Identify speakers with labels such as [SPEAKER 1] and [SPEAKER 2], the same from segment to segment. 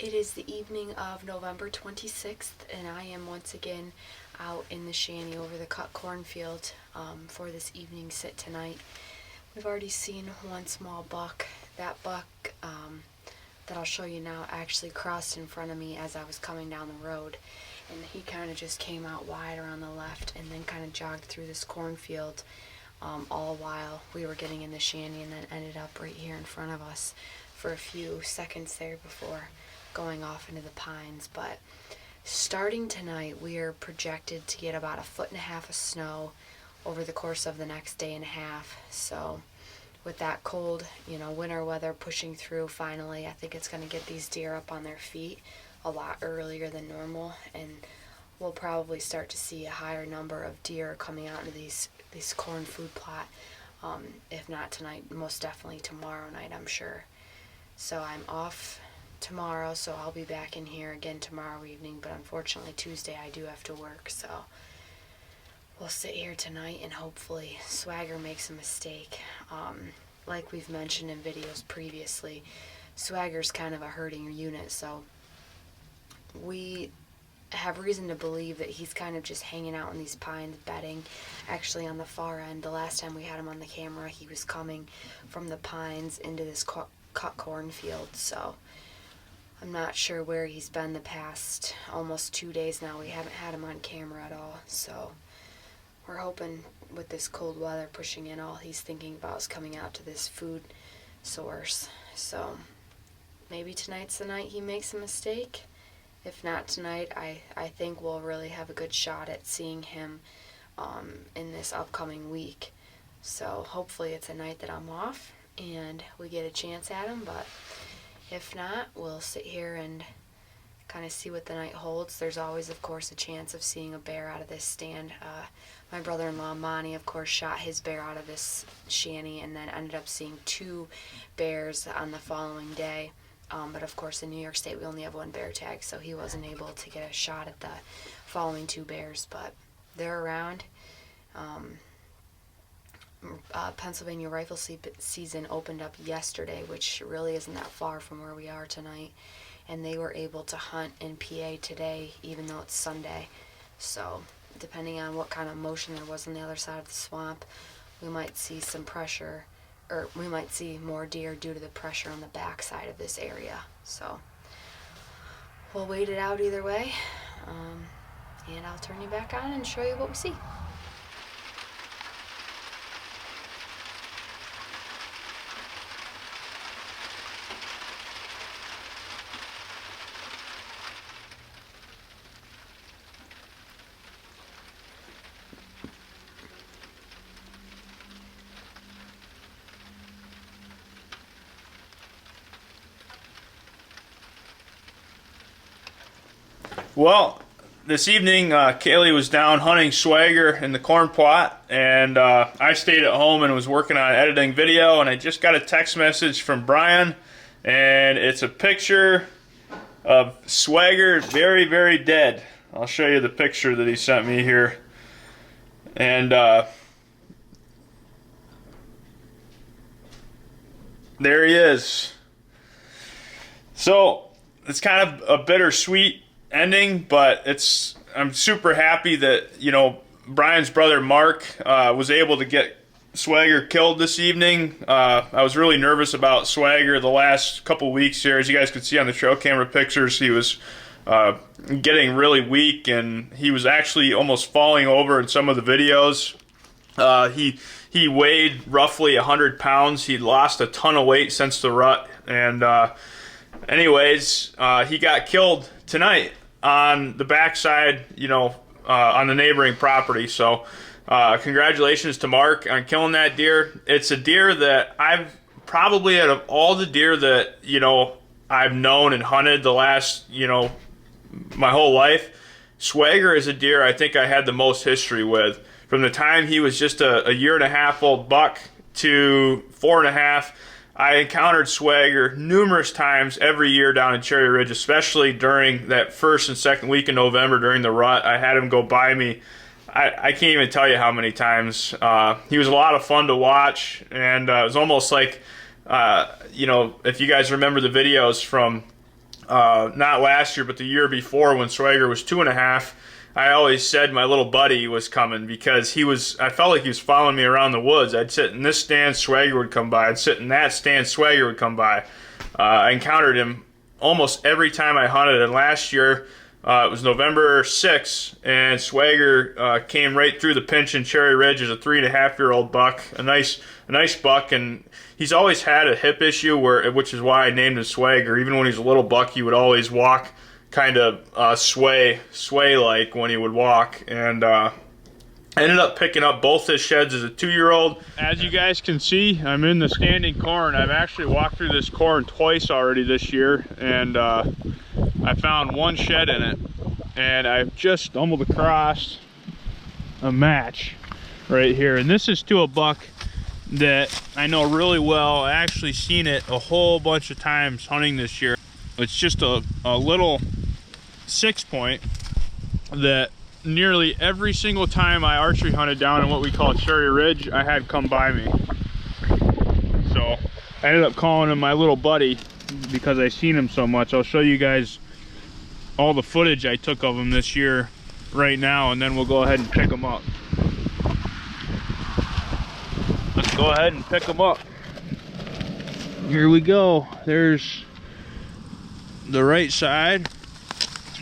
[SPEAKER 1] It is the evening of November 26th, and I am once again out in the shanty over the cut cornfield for this evening sit tonight. We've already seen one small buck. That buck that I'll show you now actually crossed in front of me as I was coming down the road, and he kind of just came out wide around the left and then kind of jogged through this cornfield all while we were getting in the shanty, and then ended up right here in front of us for a few seconds there before going off into the pines. But starting tonight, we are projected to get about 1.5 feet of snow over the course of the next day and a half. So with that cold, winter weather pushing through finally, I think it's going to get these deer up on their feet a lot earlier than normal, and we'll probably start to see a higher number of deer coming out into these corn food plot. If not tonight, most definitely tomorrow night, I'm sure. So I'm off tomorrow, so I'll be back in here again tomorrow evening, but unfortunately Tuesday I do have to work, so we'll sit here tonight and hopefully Swagger makes a mistake. Like we've mentioned in videos previously, Swagger's kind of a herding unit, so we have reason to believe that he's kind of just hanging out in these pines bedding. Actually, on the far end, the last time we had him on the camera, he was coming from the pines into this cut cornfield, so I'm not sure where he's been the past almost 2 days now. We haven't had him on camera at all, so we're hoping with this cold weather pushing in, all he's thinking about is coming out to this food source. So maybe tonight's the night he makes a mistake. If not tonight, I think we'll really have a good shot at seeing him in this upcoming week. So hopefully it's a night that I'm off and we get a chance at him, but if not, we'll sit here and kind of see what the night holds. There's always, of course, a chance of seeing a bear out of this stand. My brother-in-law, Monty, of course, shot his bear out of this shanty and then ended up seeing 2 bears on the following day. But, of course, in New York State, we only have 1 bear tag, so he wasn't able to get a shot at the following 2 bears. But they're around. Pennsylvania rifle season opened up yesterday, which really isn't that far from where we are tonight, and they were able to hunt in PA today, even though it's Sunday. So depending on what kind of motion there was on the other side of the swamp, we might see some pressure, or we might see more deer due to the pressure on the back side of this area. So we'll wait it out either way, and I'll turn you back on and show you what we see.
[SPEAKER 2] Well, this evening, Kaylee was down hunting Swagger in the corn plot, and I stayed at home and was working on editing video, and I just got a text message from Brian, and it's a picture of Swagger very, very dead. I'll show you the picture that he sent me here. And there he is. So it's kind of a bittersweet ending, but I'm super happy that Brian's brother Mark was able to get Swagger killed this evening. I was really nervous about Swagger the last couple weeks here. As you guys could see on the trail camera pictures, he was getting really weak, and he was actually almost falling over in some of the videos. He weighed roughly 100 pounds. He'd lost a ton of weight since the rut, and anyways, he got killed tonight on the backside, on the neighboring property. So congratulations to Mark on killing that deer. It's a deer that I've probably, out of all the deer that I've known and hunted the last my whole life, Swagger is a deer I think I had the most history with. From the time he was just a 1.5 year old buck to 4.5, I encountered Swagger numerous times every year down in Cherry Ridge, especially during that first and second week in November during the rut. I had him go by me. I can't even tell you how many times. He was a lot of fun to watch, and it was almost like, if you guys remember the videos from not last year, but the year before when Swagger was 2.5, I always said my little buddy was coming because I felt like he was following me around the woods. I'd sit in this stand, Swagger would come by. I'd sit in that stand, Swagger would come by. I encountered him almost every time I hunted, and last year it was November 6th, and Swagger came right through the pinch in Cherry Ridge as a 3.5-year-old buck, a nice buck, and he's always had a hip issue, which is why I named him Swagger. Even when he was a little buck, he would always walk kind of sway-like when he would walk, and I ended up picking up both his sheds as a 2-year-old. As you guys can see, I'm in the standing corn. I've actually walked through this corn twice already this year, and I found one shed in it, and I've just stumbled across a match right here. And this is to a buck that I know really well. I actually seen it a whole bunch of times hunting this year. It's just a little 6-point that nearly every single time I archery hunted down in what we call Cherry Ridge, I had come by me. So I ended up calling him my little buddy because I seen him so much. I'll show you guys all the footage I took of him this year right now, and then we'll go ahead and pick him up. Let's go ahead and pick him up. Here we go. There's the right side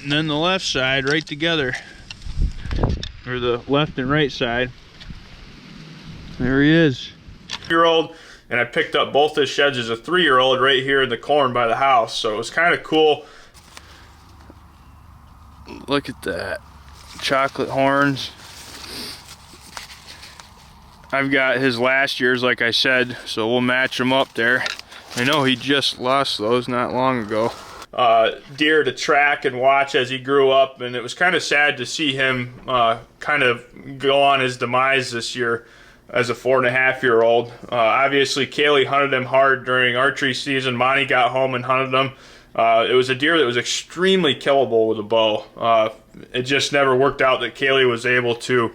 [SPEAKER 2] and then the left side right together, or the left and right side. There he is. 2-year-old, and I picked up both his sheds as a 3-year-old right here in the corn by the house, so it was kind of cool. Look at that, chocolate horns. I've got his last year's, like I said, so we'll match him up there. I know he just lost those not long ago. Deer to track and watch as he grew up, and it was kind of sad to see him kind of go on his demise this year as a 4.5-year-old. Obviously, Kaylee hunted him hard during archery season. Monty got home and hunted him. It was a deer that was extremely killable with a bow. It just never worked out that Kaylee was able to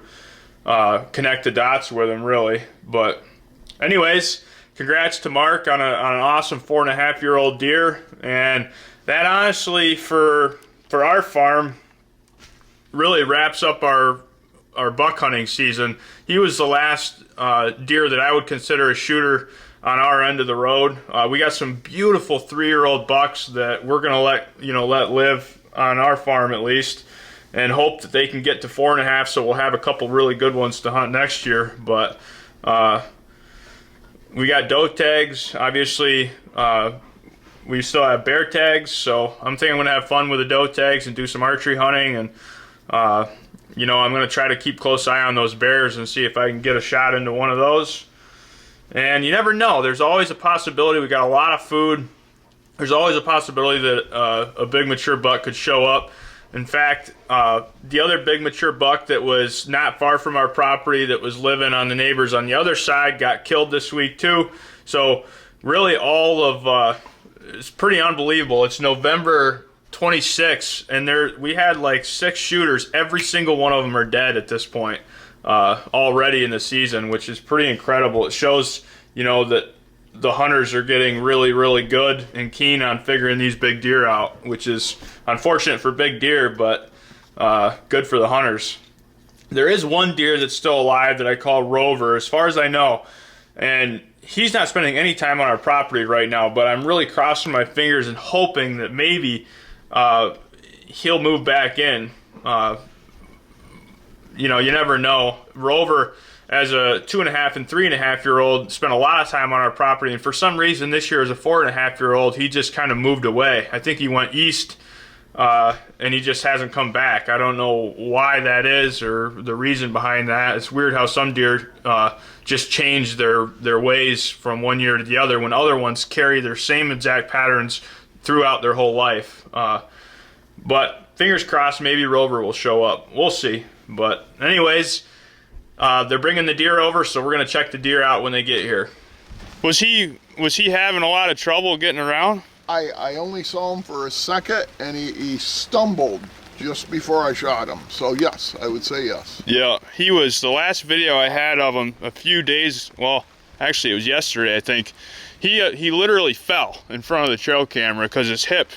[SPEAKER 2] connect the dots with him, really. But anyways, congrats to Mark on an awesome 4.5-year-old deer. And that honestly, for our farm, really wraps up our buck hunting season. He was the last deer that I would consider a shooter on our end of the road. We got some beautiful 3-year-old bucks that we're gonna let live on our farm at least, and hope that they can get to 4.5, so we'll have a couple really good ones to hunt next year. But we got doe tags, obviously. We still have bear tags, so I'm thinking I'm gonna have fun with the doe tags and do some archery hunting, and I'm gonna try to keep close eye on those bears and see if I can get a shot into one of those. And you never know, there's always a possibility. We got a lot of food. There's always a possibility that a big mature buck could show up. In fact, the other big mature buck that was not far from our property that was living on the neighbors on the other side got killed this week too. So really it's pretty unbelievable. It's November 26th, and we had like 6 shooters. Every single one of them are dead at this point already in the season, which is pretty incredible. It shows, that the hunters are getting really, really good and keen on figuring these big deer out, which is unfortunate for big deer, but good for the hunters. There is one deer that's still alive that I call Rover, as far as I know, and he's not spending any time on our property right now, but I'm really crossing my fingers and hoping that maybe he'll move back in. You never know. Rover, as a 2.5 and 3.5-year-old, spent a lot of time on our property, and for some reason this year as a 4.5-year-old, he just kind of moved away. I think he went east, and he just hasn't come back. I don't know why that is or the reason behind that. It's weird how some deer just change their ways from one year to the other, when other ones carry their same exact patterns throughout their whole life. But fingers crossed, maybe Rover will show up. We'll see. But anyways, they're bringing the deer over, so we're gonna check the deer out when they get here. Was he having a lot of trouble getting around?
[SPEAKER 3] I only saw him for a second, and he stumbled just before I shot him. So yes, I would say yes.
[SPEAKER 2] Yeah, he was. The last video I had of him a few days, well, actually it was yesterday, I think. He literally fell in front of the trail camera because his hip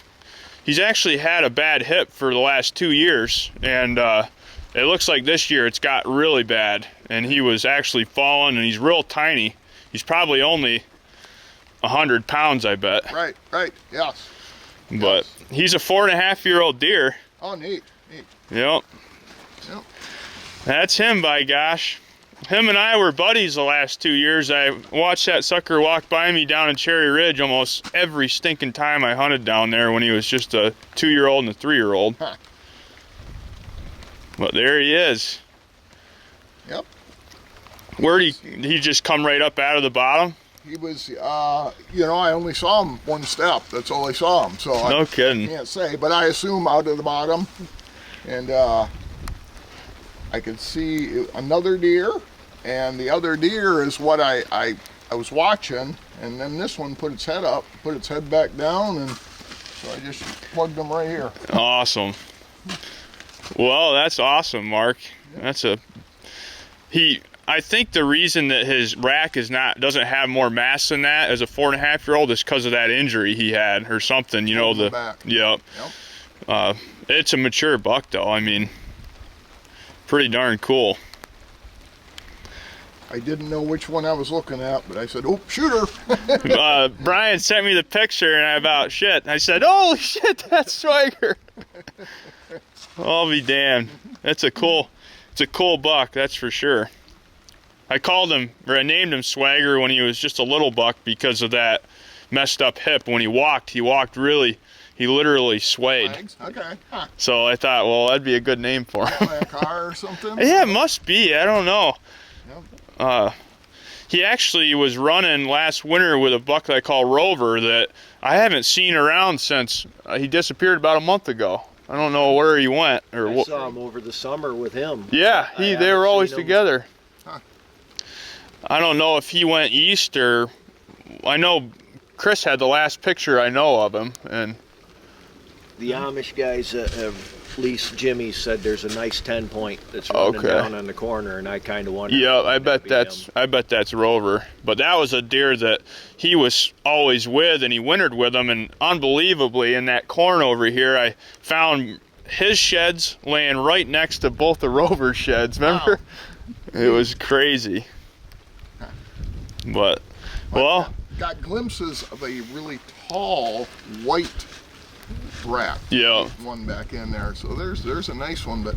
[SPEAKER 2] he's actually had a bad hip for the last 2 years, and it looks like this year it's got really bad, and he was actually falling, and he's real tiny. He's probably only 100 pounds, I bet.
[SPEAKER 3] Right, yes.
[SPEAKER 2] But he's a 4.5-year-old deer.
[SPEAKER 3] Oh, neat.
[SPEAKER 2] Yep. That's him, by gosh. Him and I were buddies the last 2 years. I watched that sucker walk by me down in Cherry Ridge almost every stinking time I hunted down there when he was just a 2-year-old and a 3-year-old.
[SPEAKER 3] Huh.
[SPEAKER 2] But there he is.
[SPEAKER 3] Yep.
[SPEAKER 2] Where'd he just come right up out of the bottom?
[SPEAKER 3] He was, I only saw him one step. That's all I saw him. So
[SPEAKER 2] No kidding.
[SPEAKER 3] I can't say, but I assume out of the bottom. And I could see another deer, and the other deer is what I was watching, and then this one put its head up, put its head back down, and so I just plugged him right here.
[SPEAKER 2] Awesome. Well, that's awesome, Mark. I think the reason that his rack doesn't have more mass than that as a 4.5-year-old is because of that injury he had or something.
[SPEAKER 3] Back.
[SPEAKER 2] Yep. It's a mature buck, though. I mean, pretty darn cool.
[SPEAKER 3] I didn't know which one I was looking at, but I said, "Oh, shoot her!"
[SPEAKER 2] Brian sent me the picture, and I said, "Holy shit, that's Swagger!" I'll be damned. It's a cool buck, that's for sure. I named him Swagger when he was just a little buck because of that messed up hip. When he literally swayed.
[SPEAKER 3] Legs? Okay. Huh.
[SPEAKER 2] So I thought, well, that'd be a good name for him.
[SPEAKER 3] A car or something?
[SPEAKER 2] Yeah, it must be. I don't know.
[SPEAKER 3] Yep.
[SPEAKER 2] He actually was running last winter with a buck that I call Rover that I haven't seen around since he disappeared about a month ago. I don't know where he went or
[SPEAKER 4] I saw him over the summer with him.
[SPEAKER 2] Yeah, they were always together.
[SPEAKER 3] Huh.
[SPEAKER 2] I don't know if he went east or I know Chris had the last picture I know of him, and
[SPEAKER 4] the Amish guys have leased Jimmy said there's a nice 10-point that's running down on the corner, and I kind of wonder.
[SPEAKER 2] Yeah, I bet that's Rover. But that was a deer that he was always with, and he wintered with them. And unbelievably, in that corn over here, I found his sheds laying right next to both the Rover sheds. Remember? Wow. It was crazy. But
[SPEAKER 3] got glimpses of a really tall white rat.
[SPEAKER 2] Yeah.
[SPEAKER 3] One back in there. So there's a nice one, but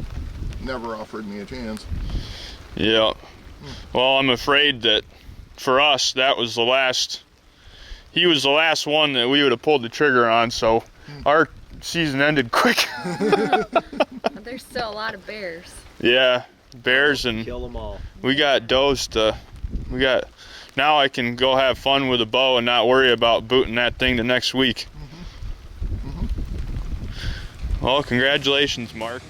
[SPEAKER 3] never offered me a chance.
[SPEAKER 2] Yeah. Well, I'm afraid that for us, that was the last. He was the last one that we would have pulled the trigger on. So our season ended quick.
[SPEAKER 1] There's still a lot of bears.
[SPEAKER 2] Yeah, bears, and
[SPEAKER 4] kill them all.
[SPEAKER 2] We got does to. Now I can go have fun with a bow and not worry about booting that thing the next week. Well, congratulations, Mark.